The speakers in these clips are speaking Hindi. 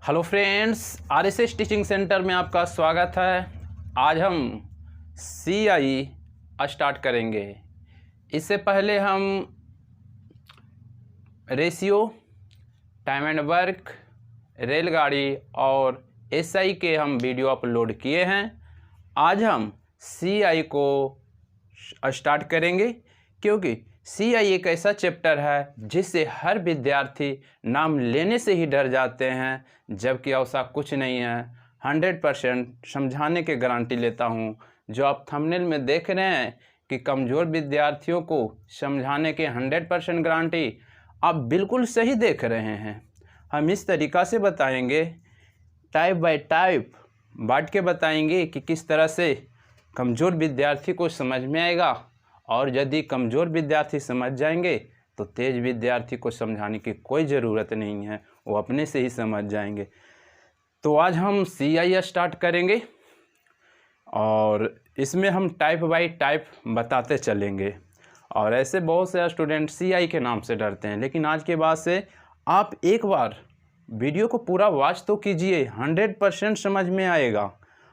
Hello friends, RSS teaching centre में आपका स्वागत है। आज हम सीआई स्टार्ट करेंगे। इससे पहले हम रेशियो, टाइम एंड वर्क, रेलगाड़ी और एसआई के हम वीडियो अपलोड किए हैं। आज हम सीआई को स्टार्ट करेंगे क्योंकि सीआई एक ऐसा चैप्टर है जिससे हर विद्यार्थी नाम लेने से ही डर जाते हैं, जबकि ऐसा कुछ नहीं है। 100% समझाने की गारंटी लेता हूं। जो आप थंबनेल में देख रहे हैं कि कमज़ोर विद्यार्थियों को समझाने के 100% गारंटी, आप बिल्कुल सही देख रहे हैं। हम इस तरीक़ा से बताएंगे, टाइप बाय टाइप बांट के बताएंगे कि किस तरह से कमज़ोर विद्यार्थी को समझ में आएगा, और यदि कमज़ोर विद्यार्थी समझ जाएंगे तो तेज विद्यार्थी को समझाने की कोई ज़रूरत नहीं है, वो अपने से ही समझ जाएंगे। तो आज हम सीआई स्टार्ट करेंगे और इसमें हम टाइप बाय टाइप बताते चलेंगे। और ऐसे बहुत से स्टूडेंट सीआई के नाम से डरते हैं, लेकिन आज के बाद से आप एक बार वीडियो को पूरा वॉच तो कीजिए, 100% समझ में आएगा।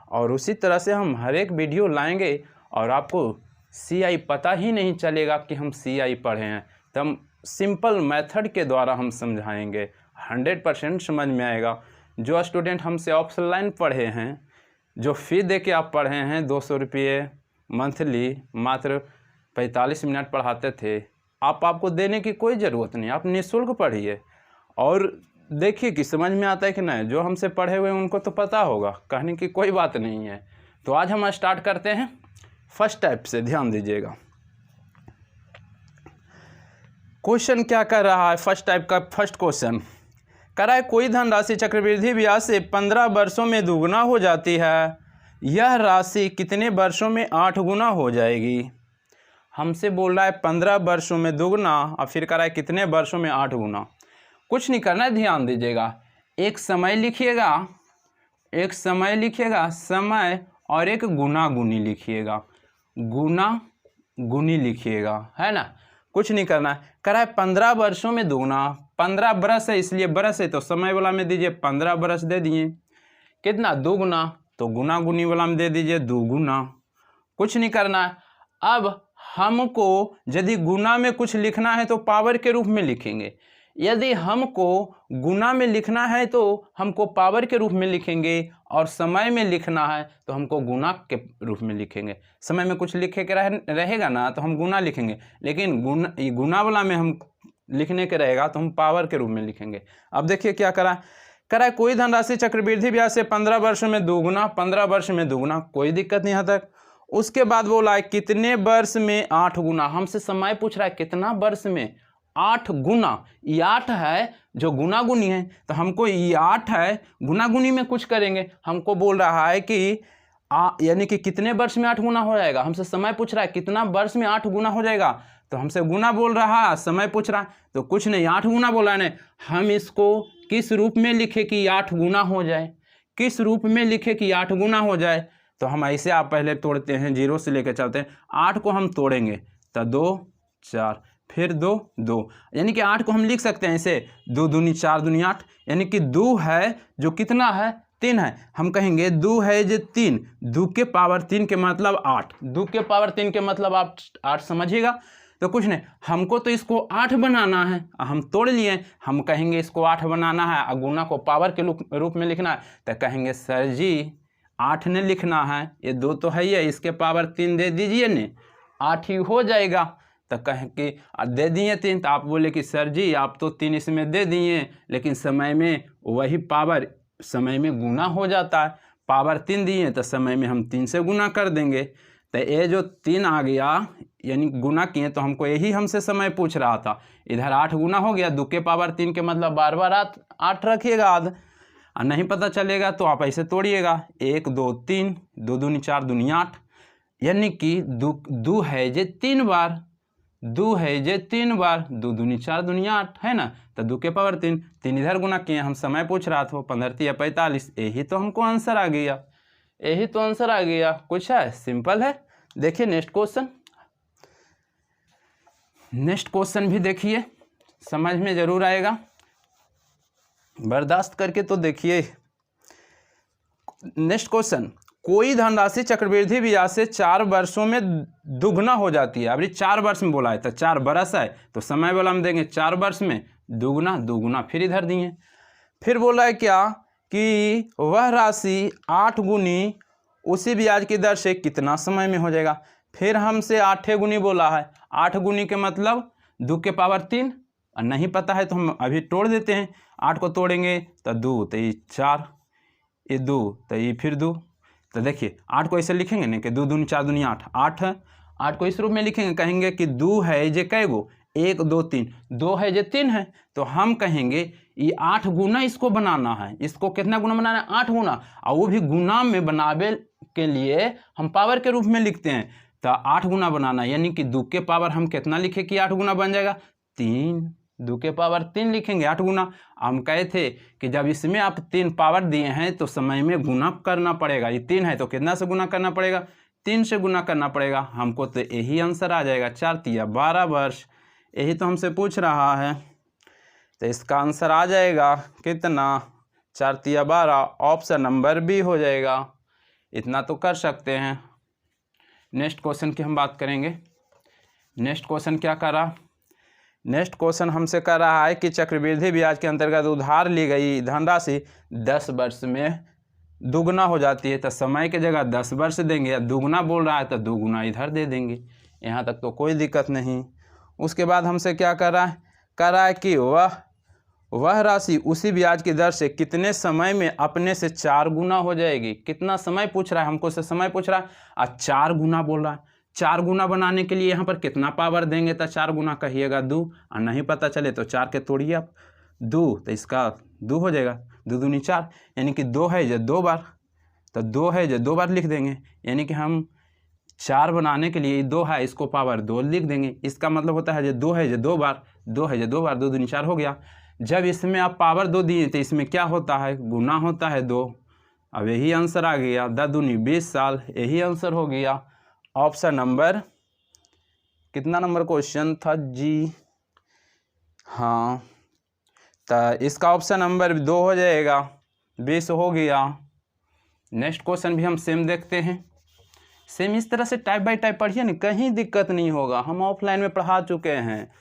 और उसी तरह से हम हर एक वीडियो लाएंगे और आपको सीआई पता ही नहीं चलेगा कि हम सीआई पढ़े हैं। तो हम सिंपल मेथड के द्वारा हम समझाएंगे, 100% समझ में आएगा। जो स्टूडेंट हमसे ऑफलाइन पढ़े हैं, जो फ़ी दे के आप पढ़े हैं 200 रुपये मंथली, मात्र 45 मिनट पढ़ाते थे, आपको देने की कोई ज़रूरत नहीं। आप निःशुल्क पढ़िए और देखिए कि समझ में आता है कि नहीं। जो हमसे पढ़े हुए हैं उनको तो पता होगा, कहने की कोई बात नहीं है। तो आज हम स्टार्ट करते हैं फर्स्ट टाइप से। ध्यान दीजिएगा, क्वेश्चन क्या कर रहा है। फर्स्ट टाइप का फर्स्ट क्वेश्चन कह रहा है, कोई धनराशि चक्रवृद्धि ब्याज से 15 वर्षों में दुगना हो जाती है, यह राशि कितने वर्षों में 8 गुना हो जाएगी। हमसे बोल रहा है 15 वर्षों में दुगना, और फिर कह रहा है कितने वर्षों में 8 गुना। कुछ नहीं करना है, ध्यान दीजिएगा। एक समय लिखिएगा, समय, और एक गुना गुनी लिखिएगा, गुना गुनी लिखिएगा, है ना। कुछ नहीं करना है। कह रहा है 15 वर्षों में दुगना, 15 बरस है इसलिए बरस है तो समय वाला में दीजिए 15 बरस दे दिए। कितना, दुगुना, तो गुना गुनी वाला में दे दीजिए दुगुना। कुछ नहीं करना है। अब हमको यदि गुना में कुछ लिखना है तो पावर के रूप में लिखेंगे, यदि हमको गुना में लिखना है तो हमको पावर के रूप में लिखेंगे, और समय में लिखना है तो हमको गुना के रूप में लिखेंगे। समय में कुछ लिखे के रहेगा ना तो हम गुना लिखेंगे, लेकिन गुना वाला में हम लिखने के रहेगा तो हम पावर के रूप में लिखेंगे। अब देखिए क्या करा है, कोई धनराशि चक्रवृद्धि ब्याज से 15 वर्ष में दुगुना, 15 वर्ष में दुगुना, कोई दिक्कत नहीं यहाँ तक। उसके बाद बोला है कितने वर्ष में 8 गुना। हमसे समय पूछ रहा है कितना वर्ष में 8 गुना। ये 8 है जो गुना गुनी है, तो हमको ये 8 है, गुना गुनी में कुछ करेंगे। हमको बोल रहा है कि यानी कि कितने वर्ष में 8 गुना हो जाएगा। हमसे समय पूछ रहा है कितना वर्ष में 8 गुना हो जाएगा, तो हमसे गुना बोल रहा है, समय पूछ रहा है तो कुछ नहीं, 8 गुना बोला है। हम इसको किस रूप में लिखे कि 8 गुना हो जाए, किस रूप में लिखे कि 8 गुना हो जाए। तो हम ऐसे, आप पहले तोड़ते हैं, 0 से लेकर चलते हैं। 8 को हम तोड़ेंगे तो 2 4, फिर 2 2, यानी कि 8 को हम लिख सकते हैं ऐसे, 2 दूनी 4 दूनी 8, यानी कि 2 है जो कितना है, 3 है। हम कहेंगे 2 है जो 3, 2 के पावर 3 के मतलब 8, 2 के पावर 3 के मतलब आप 8 समझिएगा। तो कुछ नहीं, हमको तो इसको 8 बनाना है, हम तोड़ लिए। हम कहेंगे इसको 8 बनाना है और गुना को पावर के रूप में लिखना है, तो कहेंगे सर जी 8 ने लिखना है, ये 2 तो है ही है, इसके पावर 3 दे दीजिए ने, 8 ही हो जाएगा। तो कहें कि दे दिए 3, तो आप बोले कि सर जी आप तो 3 इसमें दे दिए, लेकिन समय में वही पावर समय में गुना हो जाता है। पावर 3 दिए तो समय में हम 3 से गुना कर देंगे। तो ये जो 3 आ गया, यानी गुना किए, तो हमको यही हमसे समय पूछ रहा था। इधर 8 गुना हो गया, 2 के पावर 3 के मतलब बार बार 8 रखिएगा आध, और नहीं पता चलेगा तो आप ऐसे तोड़िएगा, 1 2 3, 2 दूनी 4 दूनी 8, यानी कि 2 है जे 3 बार, 2 है जे 3 बार, 2 दूनी 4 दूनी 8, है ना। तो 2 के पावर 3, 3 इधर गुना किए, हम समय पूछ रहा था, 15 या 45, यही तो हमको आंसर आ गया, यही तो आंसर आ गया। कुछ है, सिंपल है। देखिए नेक्स्ट क्वेश्चन भी देखिए, समझ में जरूर आएगा। बर्दाश्त करके तो देखिए। नेक्स्ट क्वेश्चन, कोई धनराशि चक्रवृद्धि ब्याज से 4 वर्षों में दुगना हो जाती है। अभी 4 वर्ष में बोला है तो 4 बरस है तो समय वाला हम देंगे 4 वर्ष में दुगना, दुगुना फिर इधर दिए। फिर बोला है क्या कि वह राशि 8 गुनी उसी ब्याज की दर से कितना समय में हो जाएगा। फिर हमसे 8 गुनी बोला है। 8 गुनी के मतलब 2 के पावर 3, और नहीं पता है तो हम अभी तोड़ देते हैं। 8 को तोड़ेंगे तो 2 तो ये 4, ये 2 तो ये फिर 2। तो देखिए 8 को ऐसे लिखेंगे ना कि 2 दूनी 4 दूनी 8, 8 को इस रूप में लिखेंगे, कहेंगे कि 2 है जे कै गो, 1 2 3, 2 है जे 3 है, तो हम कहेंगे ये 8 गुना इसको बनाना है। इसको कितना गुना बनाना है? 8 गुना। और वो भी गुना में बनावे के लिए हम पावर के रूप में लिखते हैं, तो 8 गुना बनाना, यानी कि 2 के पावर हम कितना लिखे कि 8 गुना बन जाएगा? 3। 2 के पावर 3 लिखेंगे 8 गुना। हम कहे थे कि जब इसमें आप 3 पावर दिए हैं तो समय में गुना करना पड़ेगा। ये 3 है तो कितना से गुना करना पड़ेगा? 3 से गुना करना पड़ेगा। हमको तो यही आंसर आ जाएगा, 4 तिया 12 वर्ष। यही तो हमसे पूछ रहा है, तो इसका आंसर आ जाएगा कितना? 4 तिया 12। ऑप्शन नंबर बी हो जाएगा। इतना तो कर सकते हैं। नेक्स्ट क्वेश्चन की हम बात करेंगे। नेक्स्ट क्वेश्चन क्या कर रहा? नेक्स्ट क्वेश्चन हमसे कर रहा है कि चक्रवृद्धि ब्याज के अंतर्गत उधार ली गई धनराशि 10 वर्ष में दुगना हो जाती है, तो समय की जगह 10 वर्ष देंगे, या दुगना बोल रहा है तो दुगुना इधर दे देंगे। यहाँ तक तो कोई दिक्कत नहीं। उसके बाद हमसे क्या कर रहा है? कर रहा है कि वह राशि उसी ब्याज की दर से कितने समय में अपने से 4 गुना हो जाएगी। कितना समय पूछ रहा है हमको, से समय पूछ रहा है और 4 गुना बोल रहा है। 4 गुना बनाने के लिए यहाँ पर कितना पावर देंगे? तो 4 गुना कहिएगा 2, और नहीं पता चले तो 4 के तोड़िए आप, 2 तो इसका 2 हो जाएगा, 2 दूनी 4, यानी कि 2 है जो 2 बार, तो 2 है जो 2 बार लिख देंगे। यानी कि हम 4 बनाने के लिए 2 है, इसको पावर 2 लिख देंगे। इसका मतलब होता है जो 2 है जो 2 बार, 2 है जो 2 बार, 2 दूनी 4 हो गया। जब इसमें आप पावर 2 दिए तो इसमें क्या होता है? गुना होता है 2। अब यही आंसर आ गया, 10 दूनी 20 साल। यही आंसर हो गया। ऑप्शन नंबर कितना नंबर क्वेश्चन था जी? हाँ, तो इसका ऑप्शन नंबर 2 हो जाएगा, 20 हो गया। नेक्स्ट क्वेश्चन भी हम सेम देखते हैं। सेम इस तरह से टाइप बाय टाइप पढ़िए ना, कहीं दिक्कत नहीं होगा। हम ऑफलाइन में पढ़ा चुके हैं,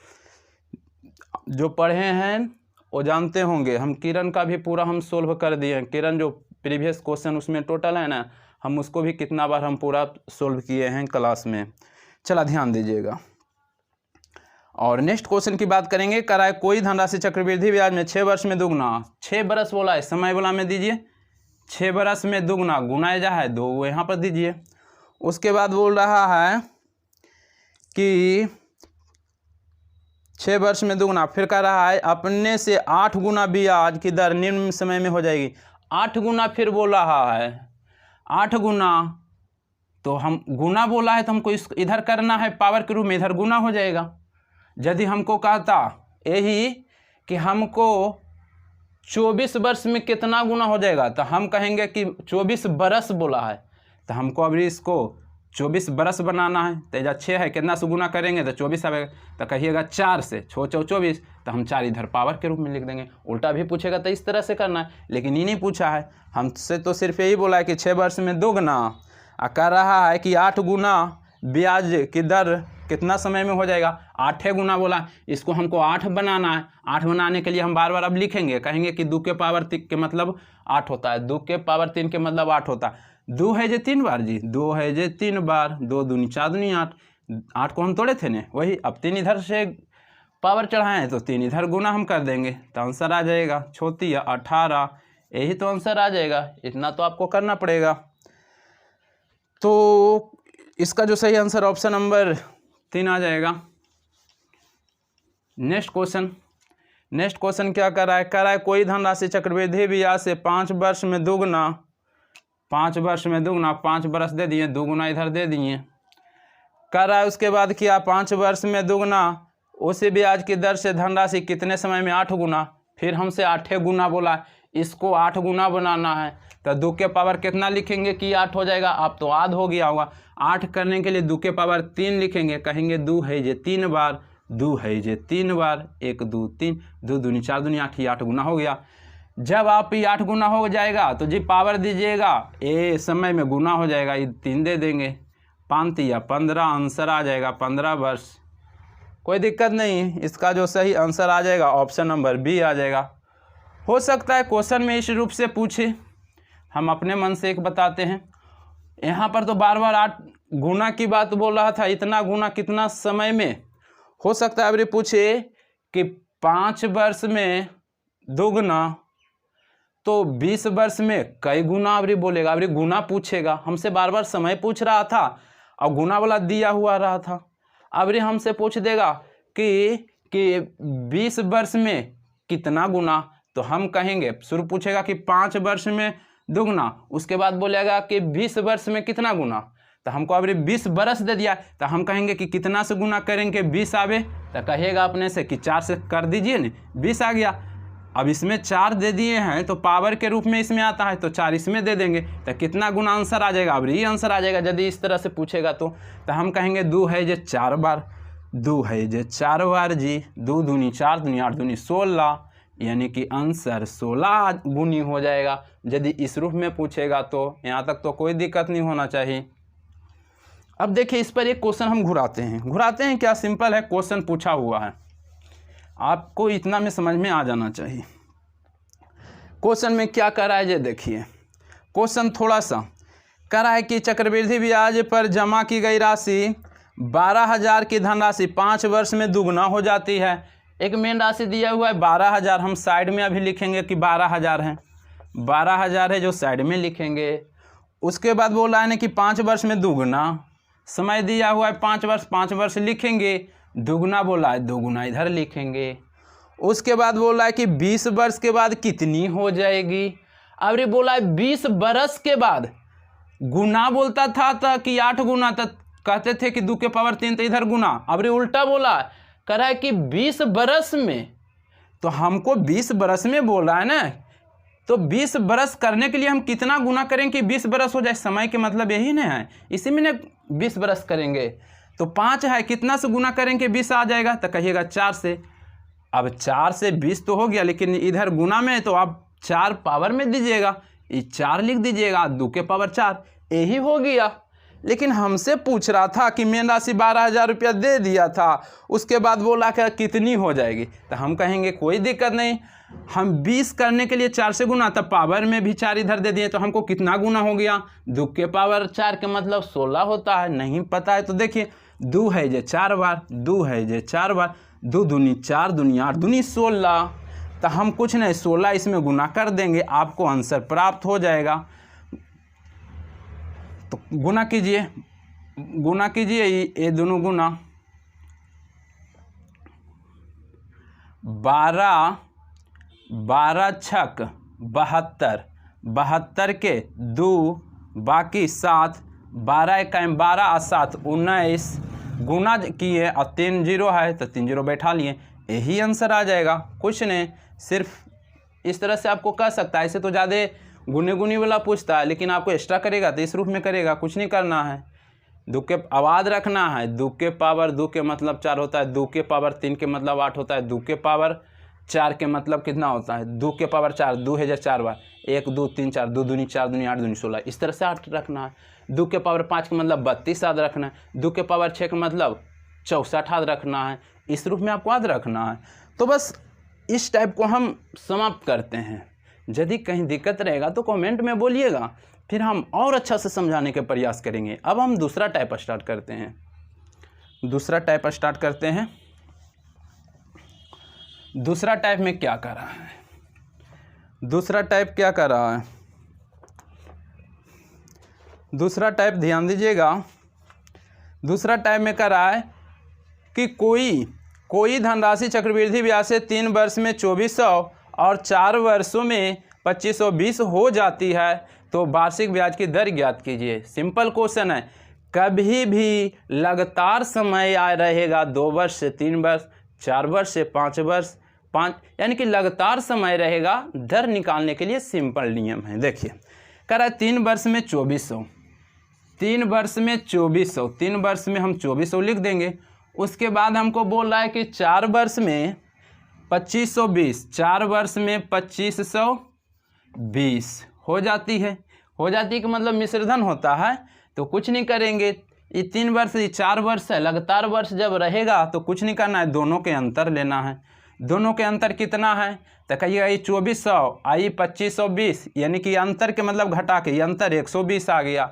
जो पढ़े हैं वो जानते होंगे। हम किरण का भी पूरा हम सोल्व कर दिए हैं। किरण जो प्रीवियस क्वेश्चन उसमें टोटल है ना, हम उसको भी कितना बार हम पूरा सोल्व किए हैं क्लास में। चला ध्यान दीजिएगा। और नेक्स्ट क्वेश्चन की बात करेंगे। कराए कोई धनराशि चक्रवृद्धि ब्याज में 6 वर्ष में दुगना। 6 बरस बोला है, समय बोला में दीजिए 6 बरस में दुगना, गुना जा है 2 यहाँ पर दीजिए। उसके बाद बोल रहा है कि 6 वर्ष में दुगना, फिर कह रहा है अपने से 8 गुना ब्याज की दर निम्न समय में हो जाएगी। 8 गुना फिर बोल रहा है, 8 गुना, तो हम गुना बोला है तो हमको इस इधर करना है पावर के रूप में, इधर गुना हो जाएगा। यदि हमको कहता यही कि हमको 24 वर्ष में कितना गुना हो जाएगा, तो हम कहेंगे कि 24 बरस बोला है, तो हमको अभी इसको 24 बरस बनाना है। तो इधर 6 है, कितना से गुना करेंगे तो 24 आएगा, तो कहिएगा 4 से 6 चौ 24, तो हम 4 इधर पावर के रूप में लिख देंगे। उल्टा भी पूछेगा तो इस तरह से करना है, लेकिन ये नहीं पूछा है हमसे, तो सिर्फ यही बोला है कि 6 वर्ष में दुगना। कह रहा है कि 8 गुना ब्याज की दर कितना समय में हो जाएगा? 8 गुना बोला, इसको हमको 8 बनाना है। 8 बनाने के लिए हम बार बार अब लिखेंगे, कहेंगे कि 2 के पावर 3 के मतलब 8 होता है, 2 के पावर 3 के मतलब 8 होता है। 2 है जो 3 बार जी, 2 है जो 3 बार, 2 दूनी 4 दूनी 8, 8 को हम तोड़े थे ना, वही अब 3 इधर से पावर चढ़ाएँ तो 3 इधर गुना हम कर देंगे, तो आंसर आ जाएगा 36 या 18। यही तो आंसर आ जाएगा। इतना तो आपको करना पड़ेगा। तो इसका जो सही आंसर ऑप्शन नंबर 3 आ जाएगा। नेक्स्ट क्वेश्चन क्या कर रहा है? कर रहा है कोई धनराशि चक्रवृद्धि ब्याज से 5 वर्ष में दुगना, 5 वर्ष में दुगना, 5 वर्ष दे दिए, दुगुना इधर दे दिए। कर रहा है उसके बाद किया 5 वर्ष में दुगना उसी ब्याज की दर से धनराशि कितने समय में 8 गुना। फिर हमसे 8 गुना बोला, इसको 8 गुना बनाना है, तो 2 के पावर कितना लिखेंगे कि 8 हो जाएगा? आप तो आध हो गया होगा। 8 करने के लिए 2 के पावर 3 लिखेंगे, कहेंगे 2 है जे 3 बार, 2 है जे 3 बार, 1 2 3, 2 दूनी 4 दूनी 8 ही 8 गुना हो गया। जब आप ये 8 गुना हो जाएगा तो जी पावर दीजिएगा, ये समय में गुना हो जाएगा, ये 3 दे देंगे, 5 या 15, आंसर आ जाएगा 15 वर्ष। कोई दिक्कत नहीं, इसका जो सही आंसर आ जाएगा ऑप्शन नंबर बी आ जाएगा। हो सकता है क्वेश्चन में इस रूप से पूछे, हम अपने मन से एक बताते हैं। यहाँ पर तो बार बार 8 गुना की बात बोल रहा था, इतना गुना कितना समय में। हो सकता है अभी पूछे कि 5 वर्ष में दोगुना, तो 20 वर्ष में कई गुना अभी बोलेगा, अभी गुना पूछेगा। हमसे बार बार समय पूछ रहा था और गुना वाला दिया हुआ रहा था। अभी हमसे पूछ देगा कि 20 वर्ष में कितना गुना, तो हम कहेंगे, शुरू पूछेगा कि 5 वर्ष में दुगुना, उसके बाद बोलेगा कि 20 वर्ष में कितना गुना, तो हमको अभी 20 बरस दे दिया, तो हम कहेंगे कि कितना से गुना करेंगे 20 आवे, तो कहेगा अपने से कि 4 से कर दीजिए न, 20 आ गया। अब इसमें 4 दे दिए हैं तो पावर के रूप में इसमें आता है, तो 4 इसमें दे देंगे, तो कितना गुना आंसर आ जाएगा, अब ये आंसर आ जाएगा। यदि इस तरह से पूछेगा तो हम कहेंगे 2 है जे 4 बार, 2 है जे 4 बार जी, 2 दूनी 4 दूनी 8 दूनी 16, यानी कि आंसर 16 गुनी हो जाएगा। यदि इस रूप में पूछेगा तो यहाँ तक तो कोई दिक्कत नहीं होना चाहिए। अब देखिए इस पर एक क्वेश्चन हम घुराते हैं क्या, सिंपल है, क्वेश्चन पूछा हुआ है, आपको इतना में समझ में आ जाना चाहिए। क्वेश्चन में क्या करा है ये देखिए, क्वेश्चन थोड़ा सा करा है कि चक्रवृद्धि ब्याज पर जमा की गई राशि 12,000 की धनराशि 5 वर्ष में दुगना हो जाती है। एक मेन राशि दिया हुआ है 12,000, हम साइड में अभी लिखेंगे कि 12,000 है, 12,000 है जो साइड में लिखेंगे। उसके बाद बोला है ना कि 5 वर्ष में दुगना, समय दिया हुआ है 5 वर्ष, 5 वर्ष लिखेंगे, दुगना बोला है दुगुना इधर लिखेंगे। उसके बाद बोला है कि 20 वर्ष के बाद कितनी हो जाएगी। अब ये बोला है 20 बरस के बाद, गुना बोलता था कि 8 गुना, तक कहते थे कि 2 के पावर 3, तो इधर गुना। अब ये उल्टा बोला है, कह रहा है कि 20 बरस में, तो हमको 20 बरस में बोला है ना, तो 20 बरस करने के लिए हम कितना गुना करें कि 20 बरस हो जाए, समय के मतलब यही ना है, इसी में 20 बरस करेंगे। तो 5 है, कितना से गुना करेंगे 20 आ जाएगा, तो कहिएगा 4 से। अब 4 से 20 तो हो गया, लेकिन इधर गुना में तो आप 4 पावर में दीजिएगा, ये 4 लिख दीजिएगा, 2 के पावर 4, यही हो गया। लेकिन हमसे पूछ रहा था कि मेन राशि 12,000 रुपया दे दिया था, उसके बाद बोला कि कितनी हो जाएगी, तो हम कहेंगे कोई दिक्कत नहीं, हम 20 करने के लिए 4 से गुना, तब पावर में भी 4 इधर दे दिए, तो हमको कितना गुना हो गया, 2 के पावर 4 के मतलब 16 होता है। नहीं पता है तो देखिए 2 है जे 4 बार, 2 है जे 4 बार, 2 दूनी 4 दूनी 8 दूनी 16, तो हम कुछ नहीं 16 इसमें गुना कर देंगे, आपको आंसर प्राप्त हो जाएगा। तो गुना कीजिए, गुना कीजिए, ये दोनों गुना, 12 छक 72, 72 के 2 बाकी 7, 12 इक्कीस 12 और 7 19, गुना किए और 3 जीरो है तो 3 जीरो बैठा लिए, यही आंसर आ जाएगा। कुछ नहीं, सिर्फ इस तरह से आपको कह सकता है, ऐसे तो ज़्यादा गुने गुनी वाला पूछता है, लेकिन आपको एक्स्ट्रा करेगा तो इस रूप में करेगा, कुछ नहीं करना है। 2 के आवाज़ रखना है, 2 के पावर 2 के मतलब 4 होता है, 2 के पावर 3 के मतलब 8 होता है, 2 के पावर 4 के मतलब कितना होता है, 2 के पावर 4, 2 है 4 बार, 1 2 3 4, 2 दूनी 4 दूनी 8 दूनी 16, इस तरह से 8 रखना है। 2 के पावर 5 के मतलब 32 याद रखना है, 2 के पावर 6 का मतलब 64 याद रखना है, इस रूप में आपको याद रखना है। तो बस इस टाइप को हम समाप्त करते हैं। यदि कहीं दिक्कत रहेगा तो कमेंट में बोलिएगा, फिर हम और अच्छा से समझाने के प्रयास करेंगे। अब हम दूसरा टाइप स्टार्ट करते हैं। दूसरा टाइप स्टार्ट करते हैं। दूसरा टाइप में क्या कर रहा है, दूसरा टाइप क्या कर रहा है, दूसरा टाइप ध्यान दीजिएगा। दूसरा टाइप में कर रहा है कि कोई धनराशि चक्रवृद्धि ब्याज से 3 वर्ष में 2400 और 4 वर्षों में 2520 हो जाती है, तो वार्षिक ब्याज की दर ज्ञात कीजिए। सिंपल क्वेश्चन है, कभी भी लगातार समय आ रहेगा 2 वर्ष से 3 वर्ष, 4 वर्ष से 5 वर्ष, 5 यानी कि लगातार समय रहेगा। दर निकालने के लिए सिंपल नियम है, देखिए कह रहा है 3 वर्ष में 2400, 3 वर्ष में 2400, 3 वर्ष में हम 2400 लिख देंगे। उसके बाद हमको बोल रहा है कि 4 वर्ष में 2520, 4 वर्ष में 2520 हो जाती है कि मतलब मिश्रधन होता है। तो कुछ नहीं करेंगे, ये 3 वर्ष ये 4 वर्ष है, लगातार वर्ष जब रहेगा तो कुछ नहीं करना है, दोनों के अंतर लेना है। दोनों के अंतर कितना है तो कहिएगा ये 2400 आई 2520, यानी कि अंतर के मतलब घटा के ये अंतर 120 आ गया।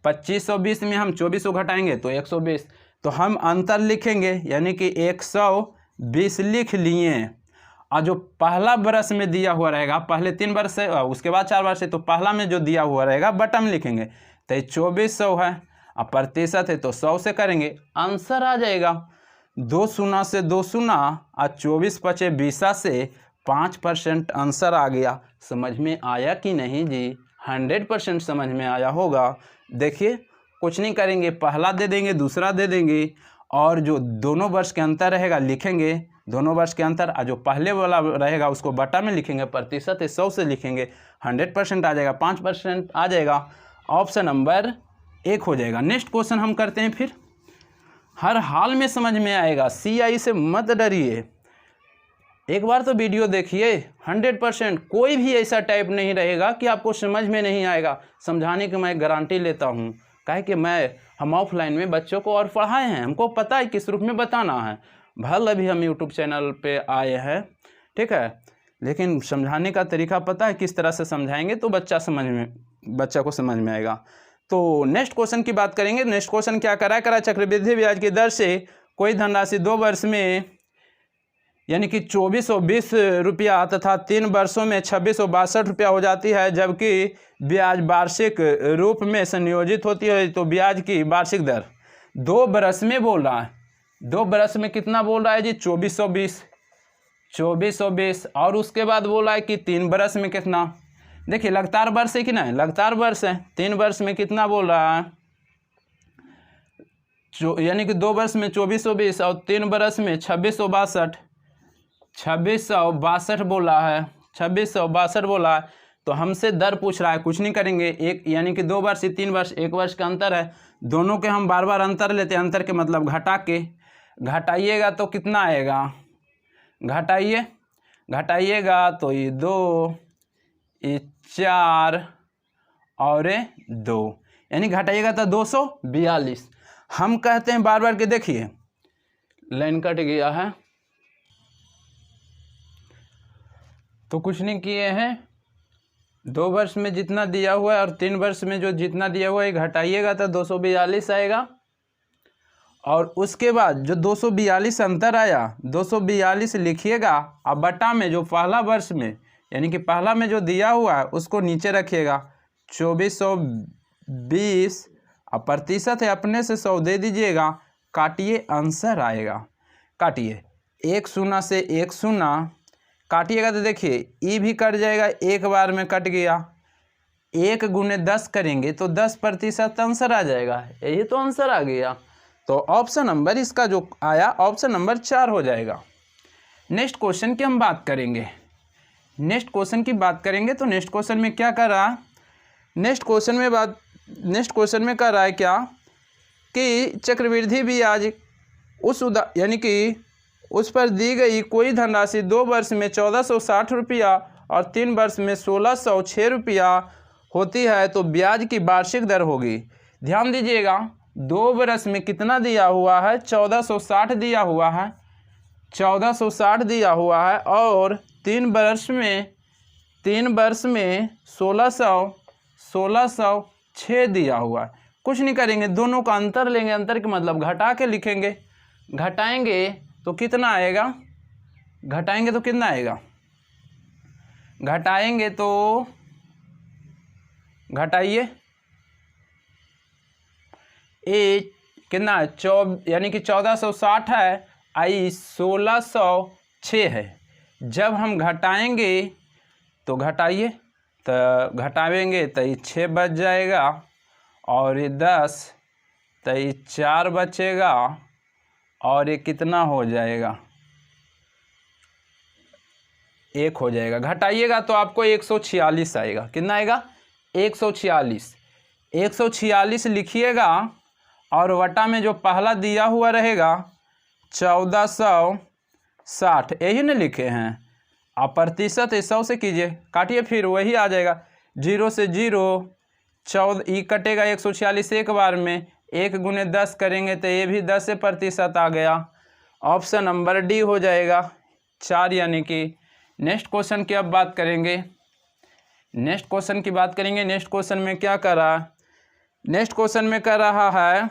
2520 में हम 2400 घटाएंगे तो 120, तो हम अंतर लिखेंगे यानी कि 120 लिख लिए। और जो पहला बरस में दिया हुआ रहेगा, पहले 3 वर्ष है उसके बाद 4 वर्ष है, तो पहला में जो दिया हुआ रहेगा बटन लिखेंगे, तो 2400 है। अब प्रतिशत है तो 100 से करेंगे, आंसर आ जाएगा 2 शून्य से 2 शून्य और 24 पचे 20 से 5% आंसर आ गया। समझ में आया कि नहीं जी? 100% समझ में आया होगा। देखिए कुछ नहीं करेंगे, पहला दे देंगे, दूसरा दे देंगे, और जो दोनों वर्ष के अंतर रहेगा लिखेंगे, दोनों वर्ष के अंतर, और जो पहले वाला रहेगा उसको बटा में लिखेंगे, प्रतिशत 100 से लिखेंगे, 100% आ जाएगा, 5% आ जाएगा। ऑप्शन नंबर 1 हो जाएगा। नेक्स्ट क्वेश्चन हम करते हैं। फिर हर हाल में समझ में आएगा, CI से मत डरिए, एक बार तो वीडियो देखिए। 100% कोई भी ऐसा टाइप नहीं रहेगा कि आपको समझ में नहीं आएगा। समझाने की मैं गारंटी लेता हूँ, काहे कि हम ऑफलाइन में बच्चों को और पढ़ाए हैं, हमको पता है किस रूप में बताना है। भले अभी हम यूट्यूब चैनल पे आए हैं, ठीक है, लेकिन समझाने का तरीका पता है, किस तरह से समझाएंगे तो बच्चा को समझ में आएगा। तो नेक्स्ट क्वेश्चन की बात करेंगे। नेक्स्ट क्वेश्चन क्या करा चक्रवृद्धि ब्याज की दर से कोई धनराशि 2 वर्ष में यानी कि 2420 रुपया तथा 3 वर्षों में 2662 रुपया हो जाती है, जबकि ब्याज वार्षिक रूप में संयोजित होती है। तो ब्याज की वार्षिक दर 2 बरस में बोल रहा है, 2 बरस में कितना बोल रहा है जी? 2420, और उसके बाद बोला है कि 3 बरस में कितना। देखिए लगातार वर्ष है कि नहीं, लगातार वर्ष है। 3 वर्ष में कितना बोल रहा है, यानी कि 2 वर्ष में 2420 और 3 बरस में 2662 बोला है, 2662 बोला है। तो हमसे दर पूछ रहा है, कुछ नहीं करेंगे, एक यानी कि 2 वर्ष 3 वर्ष 1 वर्ष का अंतर है, दोनों के हम बार बार अंतर लेते हैं। अंतर के मतलब घटाइएगा तो कितना आएगा, घटाइएगा तो ये 2 ये 4 और 2, यानी घटाइएगा तो 242। हम कहते हैं बार बार के, देखिए लाइन कट गया है तो कुछ नहीं किए हैं। 2 वर्ष में जितना दिया हुआ है और 3 वर्ष में जो जितना दिया हुआ है घटाइएगा तो 242 आएगा। और उसके बाद जो 242 अंतर आया, 242 लिखिएगा, और बटा में जो पहला वर्ष में यानी कि पहला में जो दिया हुआ है उसको नीचे रखिएगा 2420, और प्रतिशत है अपने से 100 दे दीजिएगा, काटिए आंसर आएगा। काटिए 1 शून्य से 1 शून्य काटिएगा तो देखिए ई भी कट जाएगा, एक बार में कट गया। 1 गुने 10 करेंगे तो 10% आंसर आ जाएगा, यही तो आंसर आ गया। तो ऑप्शन नंबर इसका जो आया ऑप्शन नंबर 4 हो जाएगा। नेक्स्ट क्वेश्चन की हम बात करेंगे। नेक्स्ट क्वेश्चन की बात करेंगे तो नेक्स्ट क्वेश्चन में क्या कर रहा है, नेक्स्ट क्वेश्चन में कर रहा है क्या कि चक्रवृद्धि ब्याज यानी कि उस पर दी गई कोई धनराशि 2 वर्ष में 1460 रुपया और 3 वर्ष में 1606 रुपया होती है, तो ब्याज की वार्षिक दर होगी। ध्यान दीजिएगा, 2 वर्ष में कितना दिया हुआ है, 1460 दिया हुआ है, 1460 दिया हुआ है, और 3 वर्ष में 1606 दिया हुआ है। कुछ नहीं करेंगे, दोनों का अंतर लेंगे, अंतर के मतलब घटा के लिखेंगे। घटाएंगे तो कितना आएगा, घटाएंगे तो घटाइए कितना यानी कि 1460 है, आई 1606 है। जब हम घटाएंगे तो घटाइए, तो घटाएंगे तो ये 6 बच जाएगा, और ये 10 तो ये 4 बचेगा, और ये कितना हो जाएगा, 1 हो जाएगा। घटाइएगा तो आपको 146 आएगा। कितना आएगा, 146 लिखिएगा, और वटा में जो पहला दिया हुआ रहेगा 1460 60, यही ना लिखे हैं। आप प्रतिशत 100 से कीजिए, काटिए, फिर वही आ जाएगा। 0 से 0, 14 ई कटेगा 146 एक बार में, 1 गुने 10 करेंगे तो ये भी 10 से प्रतिशत आ गया। ऑप्शन नंबर डी हो जाएगा 4 यानी कि। नेक्स्ट क्वेश्चन की अब बात करेंगे। नेक्स्ट क्वेश्चन में क्या कर रहा है? नेक्स्ट क्वेश्चन में कर रहा है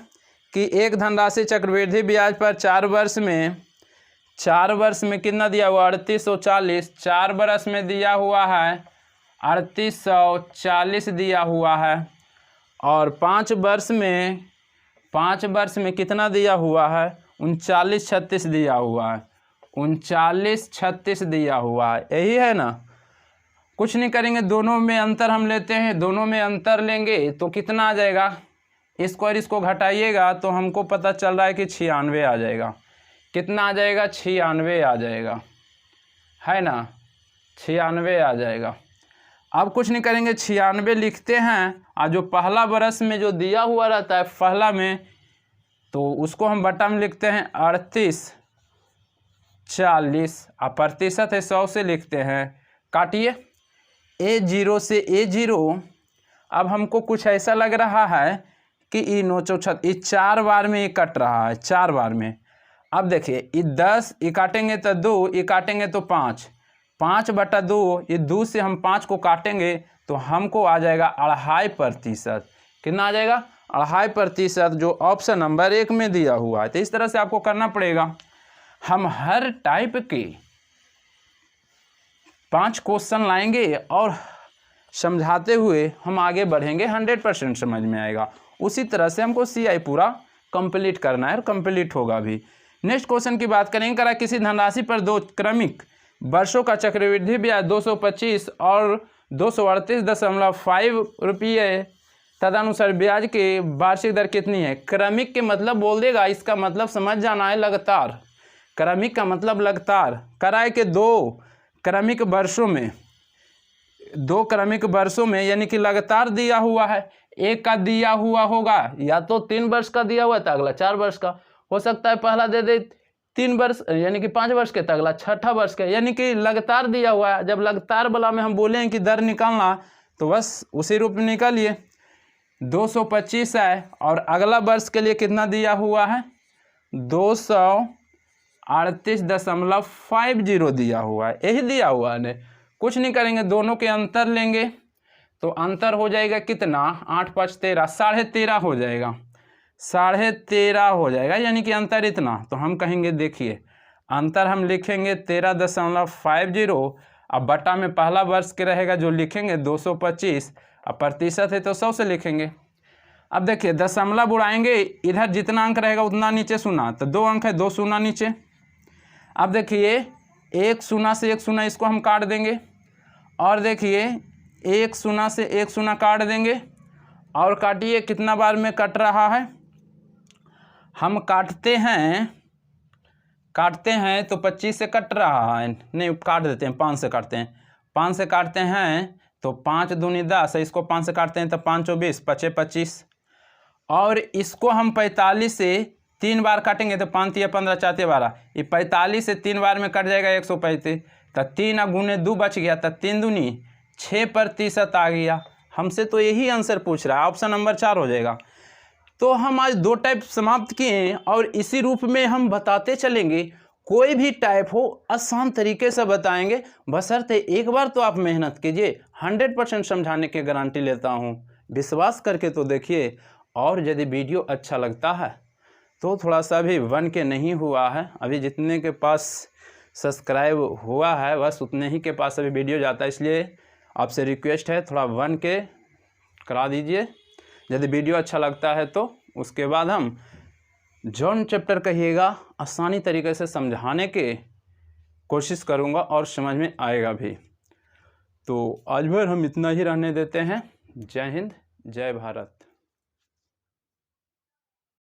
कि एक धनराशि चक्रवृद्धि ब्याज पर 4 वर्ष में कितना दिया हुआ? 3840। 4 वर्ष में दिया हुआ है 3840 दिया हुआ है। और 5 वर्ष में कितना दिया हुआ है? 3936 दिया हुआ है। 3936 दिया हुआ है, यही है ना। कुछ नहीं करेंगे, दोनों में अंतर हम लेते हैं। दोनों में अंतर लेंगे तो कितना आ जाएगा? इसको और इसको घटाइएगा तो हमको पता चल रहा है कि 96 आ जाएगा। कितना आ जाएगा? 96 आ जाएगा, है ना। 96 आ जाएगा। अब कुछ नहीं करेंगे, 96 लिखते हैं। और जो पहला बरस में जो दिया हुआ रहता है पहला में, तो उसको हम बटा में लिखते हैं 3840। अब प्रतिशत है 100 से लिखते हैं। काटिए, A0 से A0। अब हमको कुछ ऐसा लग रहा है कि ई 9 4 बार में ये कट रहा है, 4 बार में। अब देखिए, ये 10 ये काटेंगे तो 2, ये काटेंगे तो 5, 5/2। ये 2 से हम 5 को काटेंगे तो हमको आ जाएगा 2.5%। कितना आ जाएगा? 2.5%, जो ऑप्शन नंबर 1 में दिया हुआ है। तो इस तरह से आपको करना पड़ेगा। हम हर टाइप के 5 क्वेश्चन लाएंगे और समझाते हुए हम आगे बढ़ेंगे, 100% समझ में आएगा। उसी तरह से हमको CI पूरा कंप्लीट करना है और कंप्लीट होगा भी। नेक्स्ट क्वेश्चन की बात करेंगे। करा किसी धनराशि पर 2 क्रमिक वर्षों का चक्रवृद्धि ब्याज 225 और 238.5 रुपये तदनुसार ब्याज की वार्षिक दर कितनी है? क्रमिक के मतलब बोल देगा, इसका मतलब समझ जाना है लगातार। क्रमिक का मतलब लगातार। कराए के 2 क्रमिक वर्षों में यानी कि लगातार दिया हुआ है। एक का दिया हुआ होगा, या तो 3 वर्ष का दिया हुआ है तो अगला 4 वर्ष का हो सकता है। पहला दे दे 3 वर्ष यानी कि 5 वर्ष के, तो अगला 6ठा वर्ष का, यानी कि लगातार दिया हुआ है। जब लगातार वाला में हम बोले हैं कि दर निकालना, तो बस उसी रूप में निकालिए। 225 है और अगला वर्ष के लिए कितना दिया हुआ है? 238.50 दिया हुआ है, यही दिया हुआ है। कुछ नहीं करेंगे, दोनों के अंतर लेंगे तो अंतर हो जाएगा कितना? 8 5 13, 13.5 हो जाएगा। 13.5 हो जाएगा, यानी कि अंतर इतना। तो हम कहेंगे, देखिए अंतर हम लिखेंगे 13.50। अब बटा में पहला वर्ष के रहेगा जो लिखेंगे 225। अब प्रतिशत है तो 100 से लिखेंगे। अब देखिए, दशमलव उड़ाएंगे, इधर जितना अंक रहेगा उतना नीचे शून्य, तो 2 अंक है, 2 शून्य नीचे। अब देखिए, 1 शून्य से 1 शून्य इसको हम काट देंगे। और देखिए, 1 शून्य से 1 शून्य काट देंगे। और काटिए, कितना बार में कट रहा है? हम काटते हैं तो 25 से कट रहा है। नहीं, काट देते हैं, 5 से काटते हैं। 5 से काटते हैं तो 5 दूनी 10, इसको 5 से काटते हैं तो 5 चौ 20, 5 25। और इसको हम 45 से 3 बार काटेंगे तो 5 या 15 4 12। ये 45 से 3 बार में कट जाएगा 135। तो 3 गुने 2 बच गया, तो 3 दूनी 6% आ गया। हमसे तो यही आंसर पूछ रहा है, ऑप्शन नंबर 4 हो जाएगा। तो हम आज 2 टाइप समाप्त किए और इसी रूप में हम बताते चलेंगे। कोई भी टाइप हो आसान तरीके से बताएंगे, बशर्ते एक बार तो आप मेहनत कीजिए। 100% समझाने की गारंटी लेता हूँ, विश्वास करके तो देखिए। और यदि वीडियो अच्छा लगता है तो थोड़ा सा भी 1 के नहीं हुआ है, अभी जितने के पास सब्सक्राइब हुआ है बस उतने ही के पास अभी वीडियो जाता है, इसलिए आपसे रिक्वेस्ट है थोड़ा 1 के करा दीजिए। यदि वीडियो अच्छा लगता है तो उसके बाद हम जौन चैप्टर कहिएगा आसानी तरीके से समझाने के कोशिश करूँगा और समझ में आएगा भी। तो आज भर हम इतना ही रहने देते हैं। जय हिंद, जय भारत।